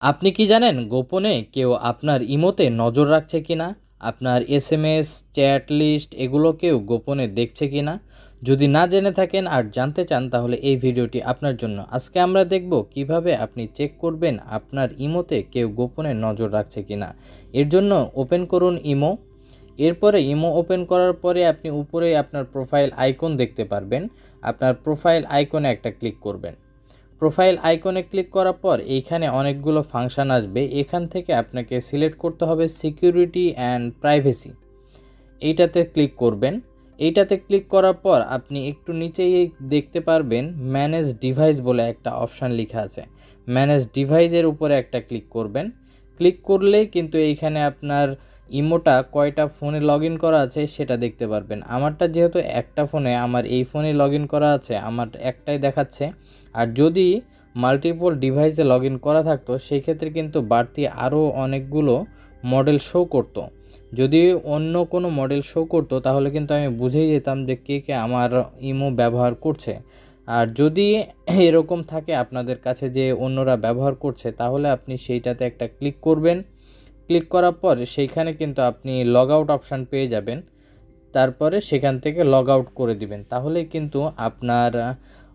আপনি কি জানেন গোপনে কেউ আপনার ইমোতে নজর রাখছে কিনা? আপনার এসএমএস, চ্যাট লিস্ট এগুলো কেউ গোপনে দেখছে কিনা? যদি না জেনে থাকেন আর জানতে চান তাহলে এই ভিডিওটি আপনার জন্য। আজকে আমরা দেখব কিভাবে আপনি চেক করবেন আপনার ইমোতে কেউ গোপনে নজর রাখছে কিনা। এর জন্য ওপেন করুন ইমো। এরপরে ইমো ওপেন করার পরে আপনি উপরে আপনার প্রোফাইল আইকন দেখতে পারবেন। আপনার প্রোফাইল আইকনে একটা ক্লিক করবেন। প্রোফাইল আইকনে ক্লিক করার পর এইখানে অনেকগুলো ফাংশন আসবে। এখান থেকে আপনাকে সিলেক্ট করতে হবে সিকিউরিটি অ্যান্ড প্রাইভেসি। এইটাতে ক্লিক করবেন। এইটাতে ক্লিক করার পর আপনি একটু নিচেই দেখতে পারবেন ম্যানেজ ডিভাইস বলে একটা অপশান লেখা আছে। ম্যানেজ ডিভাইসের উপরে একটা ক্লিক করবেন। ক্লিক করলেই কিন্তু এইখানে আপনার ইমোটা কয়টা ফোনে লগ ইন করা আছে সেটা দেখতে পারবেন। আমারটা যেহেতু একটা ফোনে, আমার এই ফোনে লগ ইন করা আছে, আমার একটাই দেখাচ্ছে। আর যদি মাল্টিপল ডিভাইসে লগ ইন করা থাকতো সেই ক্ষেত্রে কিন্তু বাড়তি আরও অনেকগুলো মডেল শো করতো। যদি অন্য কোনো মডেল শো করতো তাহলে কিন্তু আমি বুঝেই যেতাম যে কে কে আমার ইমো ব্যবহার করছে। আর যদি এরকম থাকে আপনাদের কাছে যে অন্যরা ব্যবহার করছে তাহলে আপনি সেইটাতে একটা ক্লিক করবেন। ক্লিক করার পর সেইখানে কিন্তু আপনি লগ আউট অপশান পেয়ে যাবেন। তারপরে সেখান থেকে লগ আউট করে দিবেন, তাহলেই কিন্তু আপনার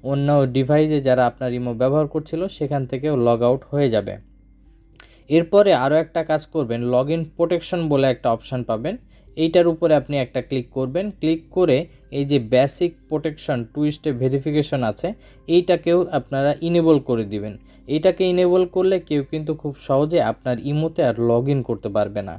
অন্য ডিভাইসে যারা আপনার ইমো ব্যবহার করছিল সেখান থেকেও লগ আউট হয়ে যাবে। এরপরে আরও একটা কাজ করবেন, লগ ইন প্রোটেকশন বলে একটা অপশান পাবেন। এইটার উপরে আপনি একটা ক্লিক করবেন। ক্লিক করে এই যে basic protection two step verification আছে এইটাকেও আপনারা ইনেবল করে দিবেন। এইটাকে ইনেবল করলে কেউ কিন্তু খুব সহজে আপনার ইমোতে আর লগ ইন করতে পারবে না।